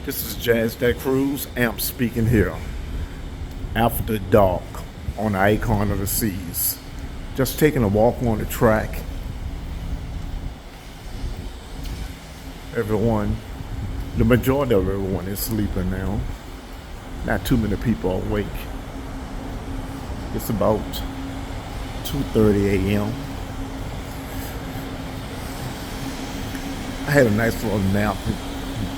This is Jazz That Cruise, Amp speaking here. After dark on the Icon of the Seas. Just taking a walk on the track. Everyone, the majority of everyone is sleeping now. Not too many people are awake. It's about 2:30 a.m. I had a nice little nap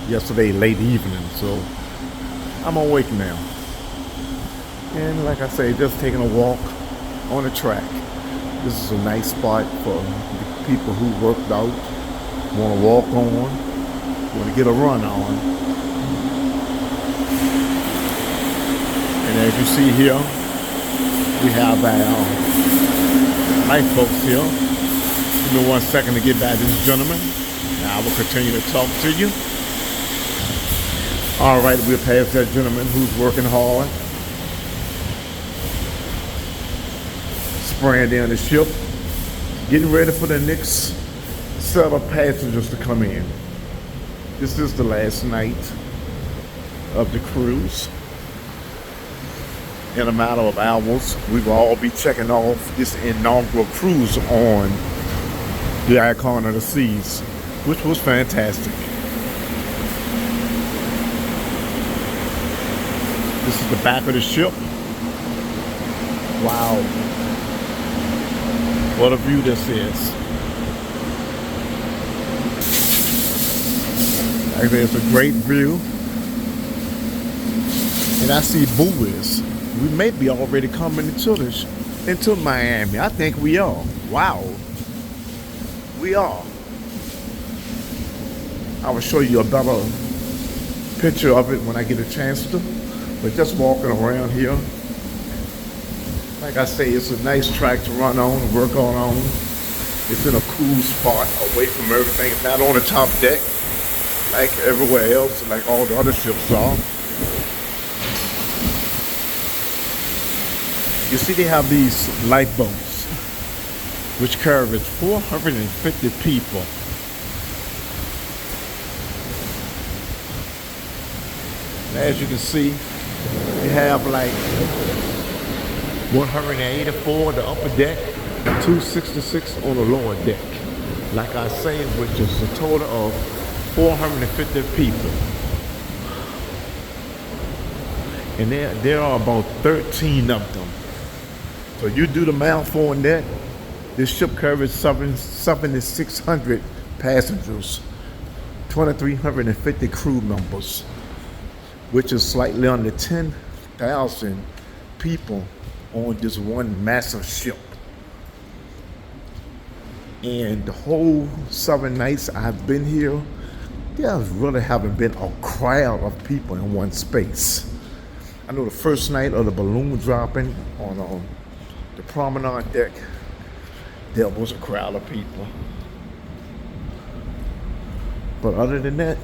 yesterday late evening, so I'm awake now. And like I say, just taking a walk on the track. This is a nice spot for the people who worked out, want to walk on, want to get a run on. And as you see here, we have our lifeboats here. Give me 1 second to get back to this gentleman. Now I will continue to talk to you. All right, we'll pass that gentleman who's working hard, spraying down the ship, getting ready for the next set of passengers to come in. This is the last night of the cruise. In a matter of hours, we will all be checking off this inaugural cruise on the Icon of the Seas, which was fantastic. This is the back of the ship. Wow. What a view this is. Actually, it's a great view. And I see buoys. We may be already coming into Miami. I think we are. Wow. We are. I will show you a better picture of it when I get a chance to. But just walking around here, like I say, it's a nice track to run on and work on. It's in a cool spot away from everything. It's not on the top deck like everywhere else, like all the other ships are. You see they have these lifeboats, which carries 450 people. And as you can see, you have like 184 on the upper deck, 266 on the lower deck. Like I say, which is a total of 450 people. And there are about 13 of them. So you do the math on that. This ship carries 7,600 passengers, 2,350 crew members, which is slightly under 10,000 people on this one massive ship. And the whole 7 nights I've been here, there really haven't been a crowd of people in one space. I know the first night of the balloon dropping on the promenade deck, there was a crowd of people. But other than that,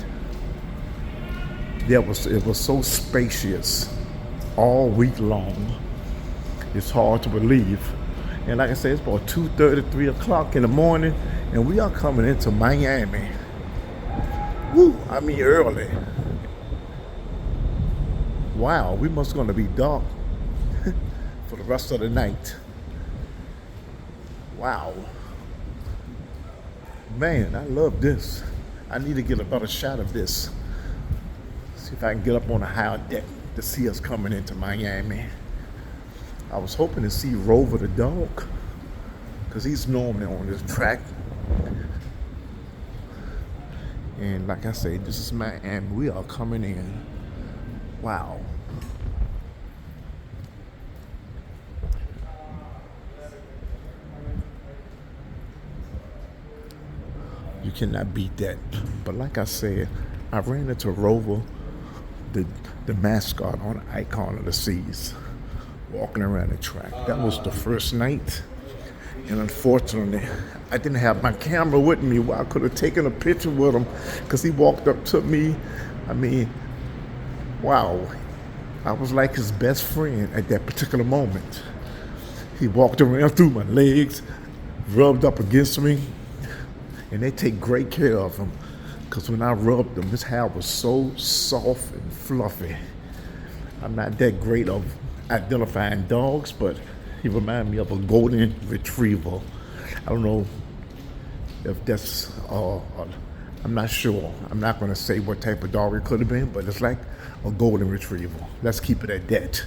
it was so spacious all week long. It's hard to believe. And like I said, it's about 2:30, 3 o'clock in the morning, and we are coming into Miami. Woo, I mean early. Wow, we must gonna be dark for the rest of the night. Wow. Man, I love this. I need to get a better shot of this. See if I can get up on a higher deck to see us coming into Miami. I was hoping to see Rover the dog, because he's normally on this track. And like I say, this is Miami. We are coming in. Wow. You cannot beat that. But like I said, I ran into Rover, the mascot on the Icon of the Seas, walking around the track. That was the first night. And unfortunately, I didn't have my camera with me where I could have taken a picture with him, because he walked up to me. I mean, wow. I was like his best friend at that particular moment. He walked around through my legs, rubbed up against me, and they take great care of him. Because when I rubbed him, his hair was so soft and fluffy. I'm not that great of identifying dogs, but he reminded me of a golden retriever. I don't know if that's, I'm not sure. I'm not going to say what type of dog it could have been, but it's like a golden retriever. Let's keep it at that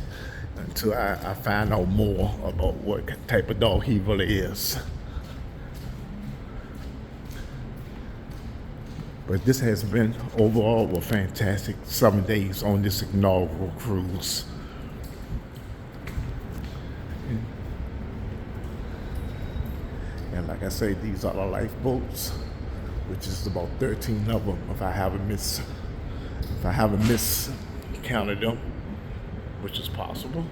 until I find out more about what type of dog he really is. But this has been overall a fantastic 7 days on this inaugural cruise. And like I say, these are the lifeboats, which is about 13 of them if I haven't miscounted them, which is possible.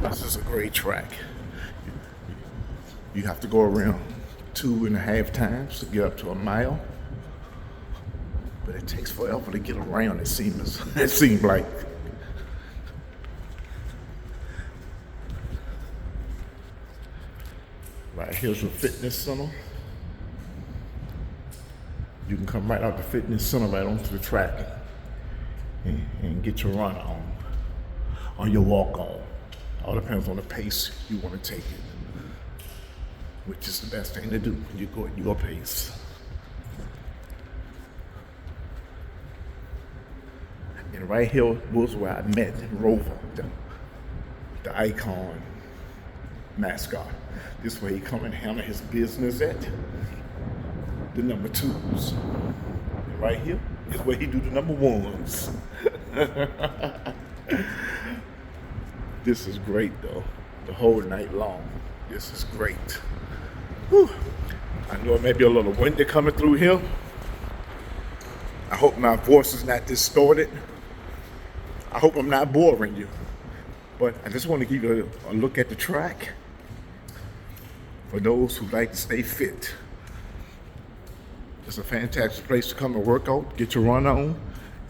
This is a great track. You have to go around 2.5 times to get up to a mile, but it takes forever to get around. It seems like. Right here's your fitness center. You can come right out the fitness center right onto the track and get your run on or your walk on. All depends on the pace you want to take it, which is the best thing to do. You go at your pace. And right here was where I met Rover, the icon mascot. This way he come and handle his business at the number 2s. And right here is where he do the number 1s. This is great though, the whole night long. This is great. Whew. I know it may be a little windy coming through here. I hope my voice is not distorted. I hope I'm not boring you. But I just want to give you a look at the track for those who like to stay fit. It's a fantastic place to come and work out, get your run on.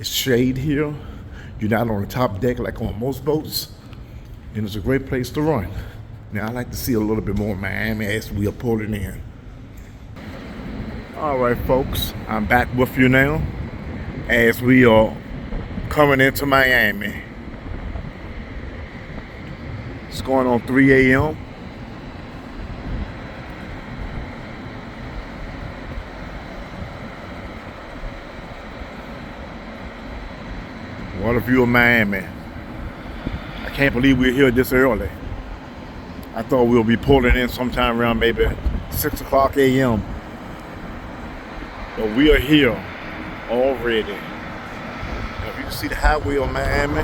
It's shade here. You're not on the top deck like on most boats. And it's a great place to run. Now I like to see a little bit more of Miami as we are pulling in. All right, folks, I'm back with you now as we are coming into Miami. It's going on 3 a.m. What a view of Miami. I can't believe we're here this early. I thought we'll be pulling in sometime around maybe 6 o'clock a.m. But we are here already. Now, if you can see the highway on Miami,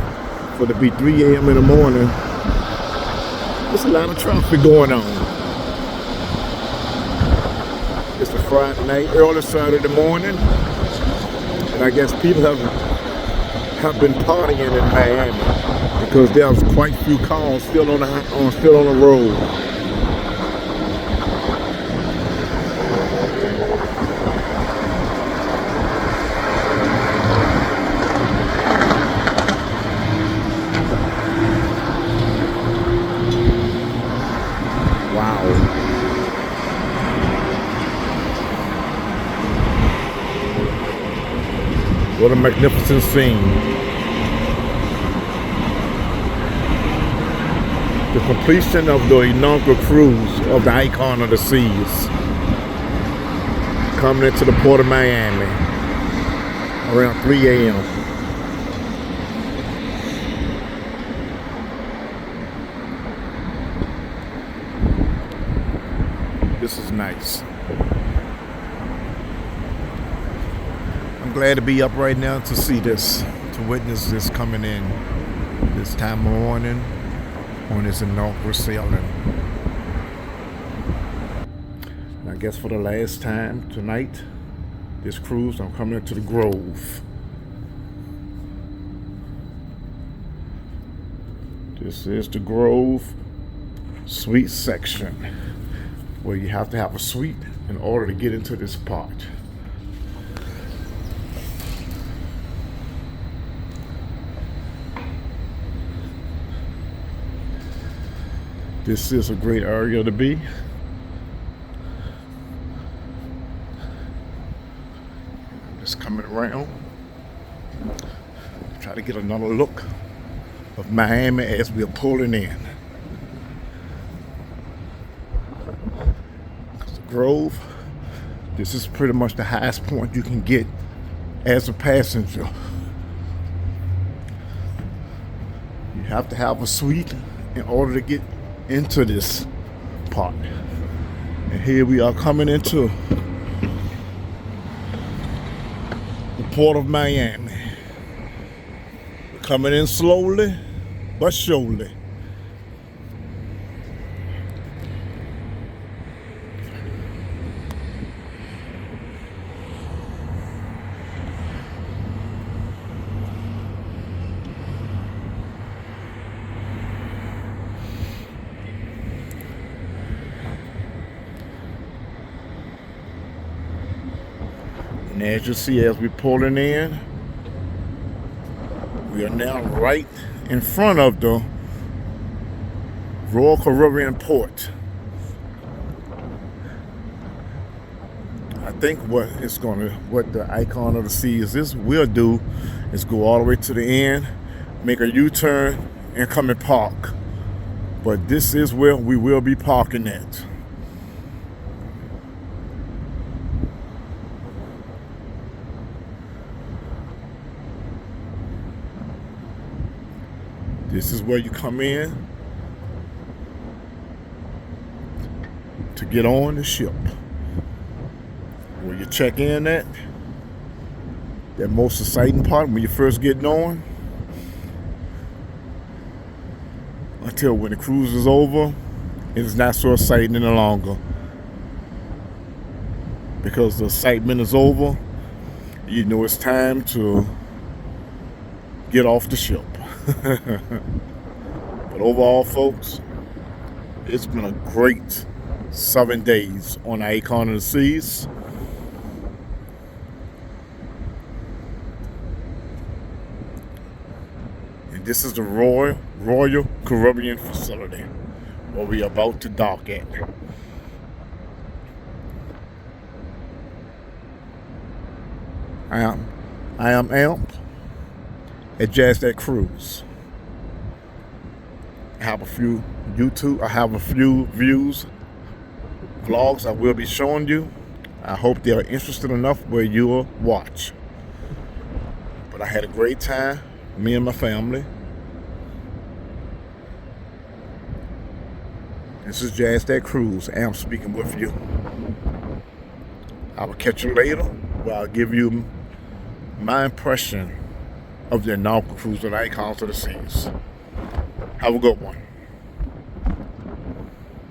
for it to be 3 a.m. in the morning, there's a lot of traffic going on. It's a Friday night, early Saturday morning, and I guess people have been partying in Miami because there's quite a few cars still on the road. Wow. What a magnificent scene. The completion of the inaugural cruise of the Icon of the Seas coming into the port of Miami around 3 a.m. This is nice. I'm glad to be up right now to see this, to witness this coming in this time of morning on this inaugural sailing. And I guess for the last time tonight, this cruise, I'm coming into the Grove. This is the Grove suite section, where you have to have a suite in order to get into this part. This is a great area to be. Just coming around. Try to get another look of Miami as we're pulling in. The Grove, this is pretty much the highest point you can get as a passenger. You have to have a suite in order to get into this part. And here we are coming into the port of Miami. We're coming in slowly but surely. And as you see, as we're pulling in, we are now right in front of the Royal Caribbean Port. I think what the Icon of the Seas will do is go all the way to the end, make a U-turn, and come and park. But this is where we will be parking at. This is where you come in to get on the ship. Where you check in at, that most exciting part when you're first getting on, until when the cruise is over, it is not so exciting any longer. Because the excitement is over, you know it's time to get off the ship. But overall, folks, it's been a great 7 days on the Icon of the Seas. And this is the Royal Caribbean facility where we are about to dock at. I am Amp at Jazz That Cruise. I have a few views, vlogs I will be showing you. I hope they are interesting enough where you will watch. But I had a great time, me and my family. This is Jazz That Cruise. Amp speaking with you. I will catch you later where I'll give you my impression of the inaugural cruise of the Icons of the Seas. Have a good one.